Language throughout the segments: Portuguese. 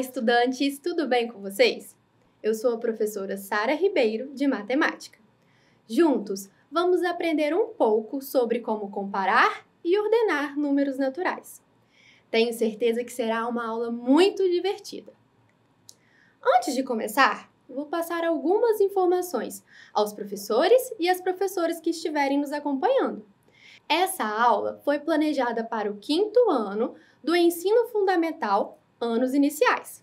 estudantes, tudo bem com vocês? Eu sou a professora Sara Ribeiro, de Matemática. Juntos, vamos aprender um pouco sobre como comparar e ordenar números naturais. Tenho certeza que será uma aula muito divertida. Antes de começar, vou passar algumas informações aos professores e às professoras que estiverem nos acompanhando. Essa aula foi planejada para o 5º ano do Ensino Fundamental, anos iniciais.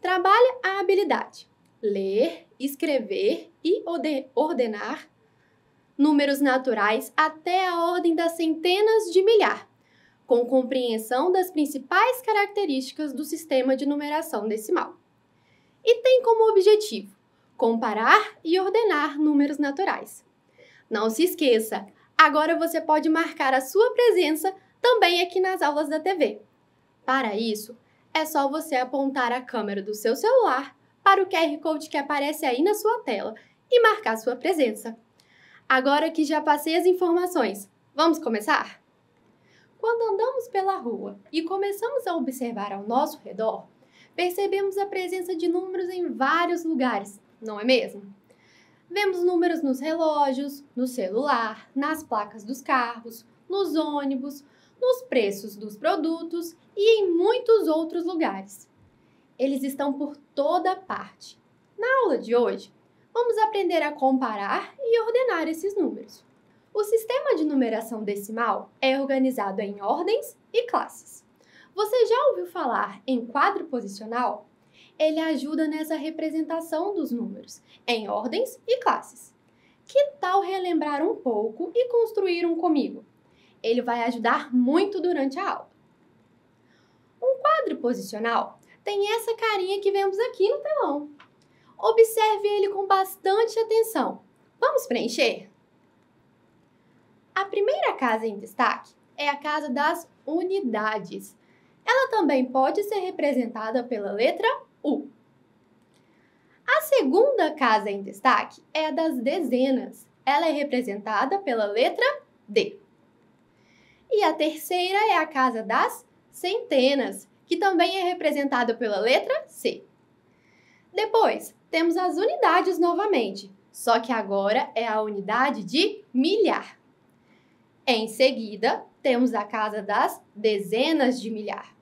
Trabalhe a habilidade ler, escrever e ordenar números naturais até a ordem das centenas de milhar, com compreensão das principais características do sistema de numeração decimal. E tem como objetivo comparar e ordenar números naturais. Não se esqueça, agora você pode marcar a sua presença também aqui nas aulas da TV. Para isso, é só você apontar a câmera do seu celular para o QR Code que aparece aí na sua tela e marcar sua presença. Agora que já passei as informações, vamos começar? Quando andamos pela rua e começamos a observar ao nosso redor, percebemos a presença de números em vários lugares, não é mesmo? Vemos números nos relógios, no celular, nas placas dos carros, nos ônibus, nos preços dos produtos e em muitos outros lugares. Eles estão por toda parte. Na aula de hoje, vamos aprender a comparar e ordenar esses números. O sistema de numeração decimal é organizado em ordens e classes. Você já ouviu falar em quadro posicional? Ele ajuda nessa representação dos números em ordens e classes. Que tal relembrar um pouco e construir um comigo? Ele vai ajudar muito durante a aula. Um quadro posicional tem essa carinha que vemos aqui no telão. Observe ele com bastante atenção. Vamos preencher? A primeira casa em destaque é a casa das unidades. Ela também pode ser representada pela letra U. A segunda casa em destaque é a das dezenas. Ela é representada pela letra D. E a terceira é a casa das centenas, que também é representada pela letra C. Depois, temos as unidades novamente, só que agora é a unidade de milhar. Em seguida, temos a casa das dezenas de milhar.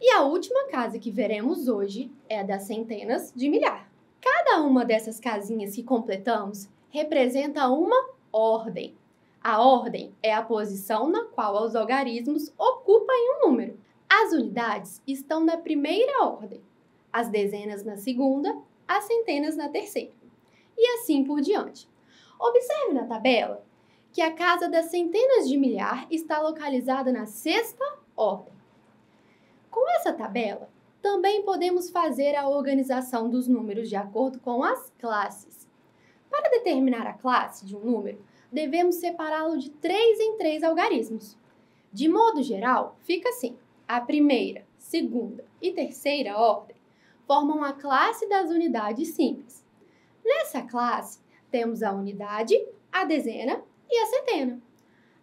E a última casa que veremos hoje é a das centenas de milhar. Cada uma dessas casinhas que completamos representa uma ordem. A ordem é a posição na qual os algarismos ocupam em um número. As unidades estão na primeira ordem, as dezenas na segunda, as centenas na terceira. E assim por diante. Observe na tabela que a casa das centenas de milhar está localizada na 6ª ordem. Com essa tabela, também podemos fazer a organização dos números de acordo com as classes. Para determinar a classe de um número, devemos separá-lo de 3 em 3 algarismos. De modo geral, fica assim. A primeira, segunda e terceira ordem formam a classe das unidades simples. Nessa classe, temos a unidade, a dezena e a centena.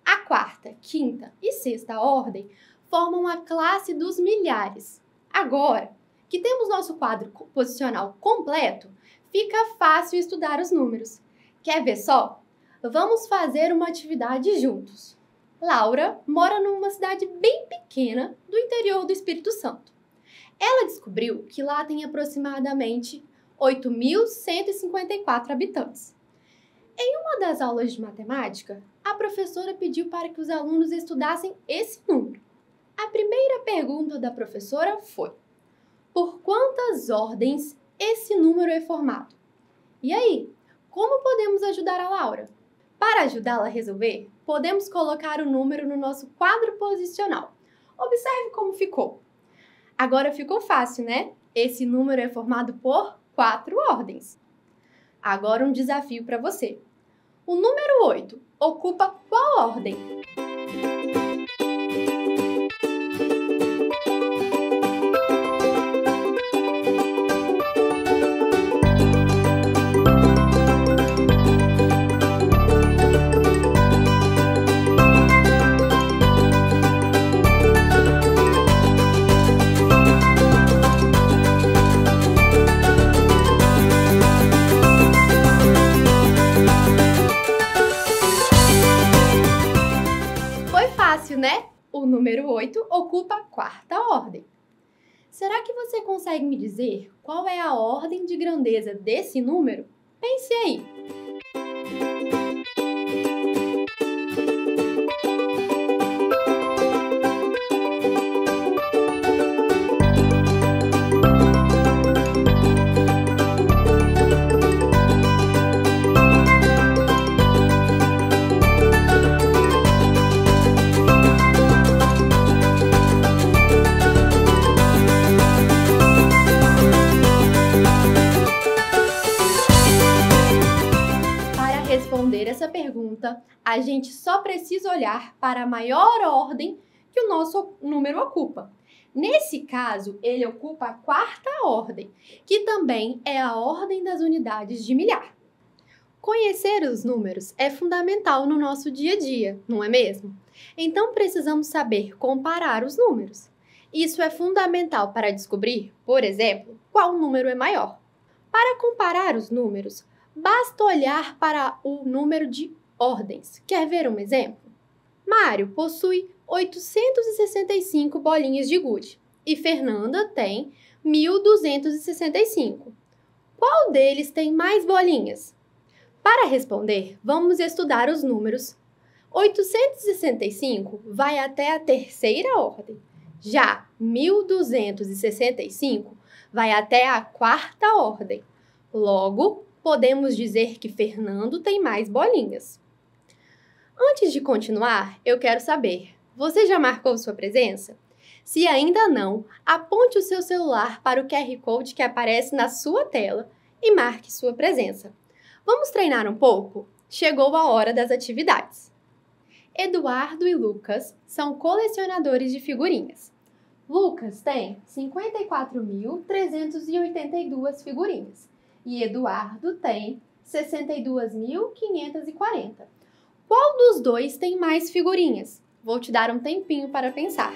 A quarta, quinta e sexta ordem formam a classe dos milhares. Agora que temos nosso quadro posicional completo, fica fácil estudar os números. Quer ver só? Vamos fazer uma atividade juntos. Laura mora numa cidade bem pequena do interior do Espírito Santo. Ela descobriu que lá tem aproximadamente 8.154 habitantes. Em uma das aulas de matemática, a professora pediu para que os alunos estudassem esse número. A primeira pergunta da professora foi: por quantas ordens esse número é formado? E aí, como podemos ajudar a Laura? Para ajudá-la a resolver, podemos colocar o número no nosso quadro posicional. Observe como ficou. Agora ficou fácil, né? Esse número é formado por 4 ordens. Agora um desafio para você. O número 8 ocupa qual ordem? 8 ocupa a quarta ordem. Será que você consegue me dizer qual é a ordem de grandeza desse número? Pense aí! Responder essa pergunta, a gente só precisa olhar para a maior ordem que o nosso número ocupa. Nesse caso, ele ocupa a quarta ordem, que também é a ordem das unidades de milhar. Conhecer os números é fundamental no nosso dia a dia, não é mesmo? Então precisamos saber comparar os números. Isso é fundamental para descobrir, por exemplo, qual número é maior. Para comparar os números, basta olhar para o número de ordens. Quer ver um exemplo? Mário possui 865 bolinhas de gude e Fernanda tem 1.265. Qual deles tem mais bolinhas? Para responder, vamos estudar os números. 865 vai até a terceira ordem. Já 1.265 vai até a quarta ordem. Logo, podemos dizer que Fernando tem mais bolinhas. Antes de continuar, eu quero saber, você já marcou sua presença? Se ainda não, aponte o seu celular para o QR Code que aparece na sua tela e marque sua presença. Vamos treinar um pouco? Chegou a hora das atividades. Eduardo e Lucas são colecionadores de figurinhas. Lucas tem 54.382 figurinhas. E Eduardo tem 62.540. Qual dos dois tem mais figurinhas? Vou te dar um tempinho para pensar.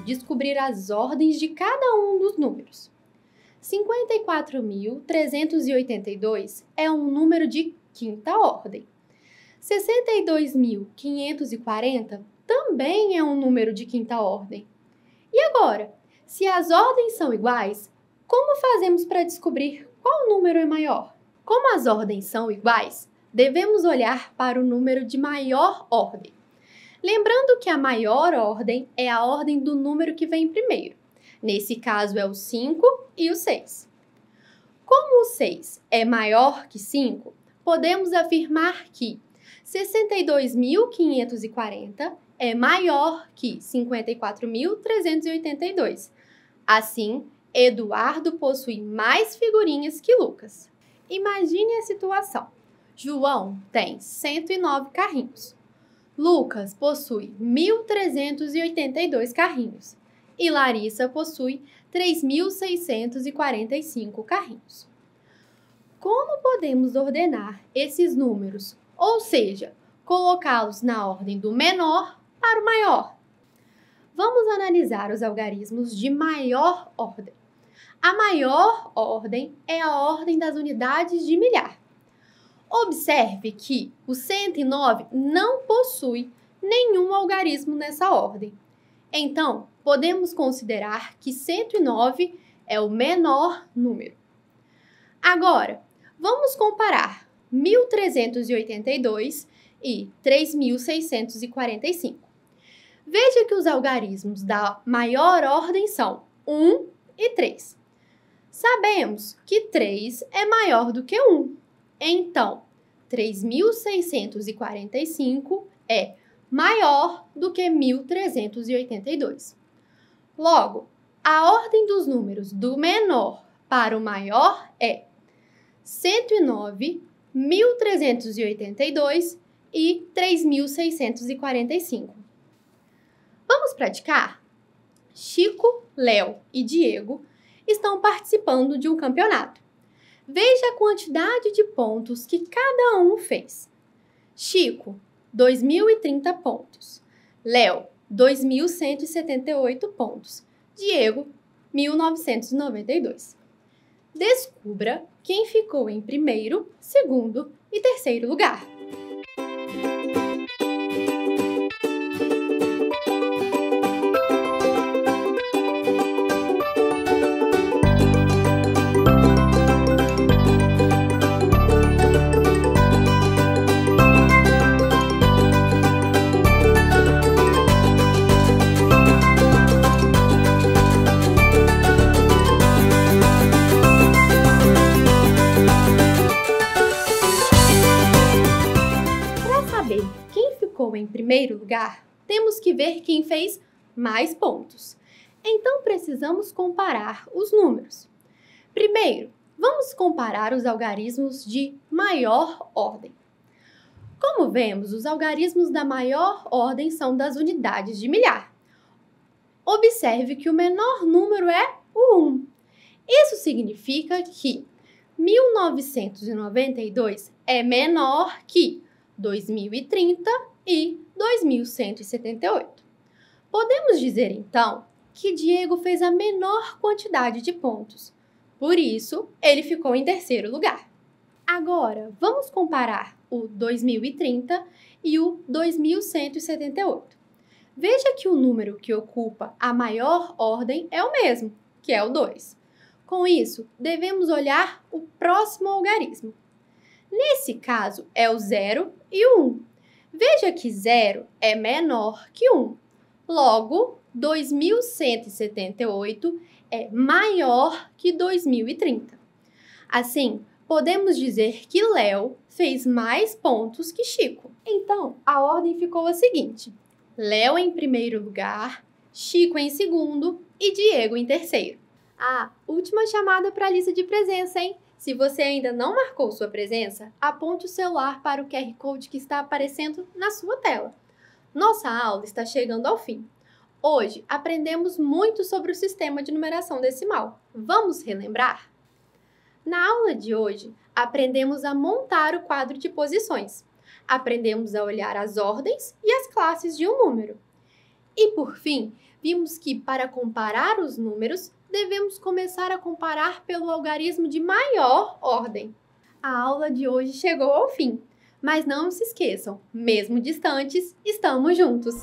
Descobrir as ordens de cada um dos números. 54.382 é um número de quinta ordem. 62.540 também é um número de quinta ordem. E agora, se as ordens são iguais, como fazemos para descobrir qual número é maior? Como as ordens são iguais, devemos olhar para o número de maior ordem. Lembrando que a maior ordem é a ordem do número que vem primeiro. Nesse caso é o 5 e o 6. Como o 6 é maior que 5, podemos afirmar que 62.540 é maior que 54.382. Assim, Eduardo possui mais figurinhas que Lucas. Imagine a situação. João tem 109 carrinhos. Lucas possui 1.382 carrinhos e Larissa possui 3.645 carrinhos. Como podemos ordenar esses números, ou seja, colocá-los na ordem do menor para o maior? Vamos analisar os algarismos de maior ordem. A maior ordem é a ordem das unidades de milhar. Observe que o 109 não possui nenhum algarismo nessa ordem. Então, podemos considerar que 109 é o menor número. Agora, vamos comparar 1.382 e 3.645. Veja que os algarismos da maior ordem são 1 e 3. Sabemos que 3 é maior do que 1. Então, 3.645 é maior do que 1.382. Logo, a ordem dos números do menor para o maior é 109, 1.382 e 3.645. Vamos Vamos praticar? Chico, Léo e Diego estão participando de um campeonato. Veja a quantidade de pontos que cada um fez. Chico, 2.030 pontos. Léo, 2.178 pontos. Diego, 1.992. Descubra quem ficou em primeiro, segundo e terceiro lugar. Quem ficou em primeiro lugar, temos que ver quem fez mais pontos. Então, precisamos comparar os números. Primeiro, vamos comparar os algarismos de maior ordem. Como vemos, os algarismos da maior ordem são das unidades de milhar. Observe que o menor número é o 1. Isso significa que 1992 é menor que 2030 e 2178. Podemos dizer, então, que Diego fez a menor quantidade de pontos. Por isso, ele ficou em terceiro lugar. Agora, vamos comparar o 2030 e o 2178. Veja que o número que ocupa a maior ordem é o mesmo, que é o 2. Com isso, devemos olhar o próximo algarismo. Nesse caso, é o 0 e o 1. Veja que 0 é menor que 1. Logo, 2178 é maior que 2030. Assim, podemos dizer que Léo fez mais pontos que Chico. Então, a ordem ficou a seguinte: Léo em primeiro lugar, Chico em segundo e Diego em terceiro. Última chamada para a lista de presença, hein? Se você ainda não marcou sua presença, aponte o celular para o QR Code que está aparecendo na sua tela. Nossa aula está chegando ao fim. Hoje, aprendemos muito sobre o sistema de numeração decimal. Vamos relembrar? Na aula de hoje, aprendemos a montar o quadro de posições. Aprendemos a olhar as ordens e as classes de um número. E, por fim, vimos que, para comparar os números, devemos começar a comparar pelo algarismo de maior ordem. A aula de hoje chegou ao fim, mas não se esqueçam, mesmo distantes, estamos juntos!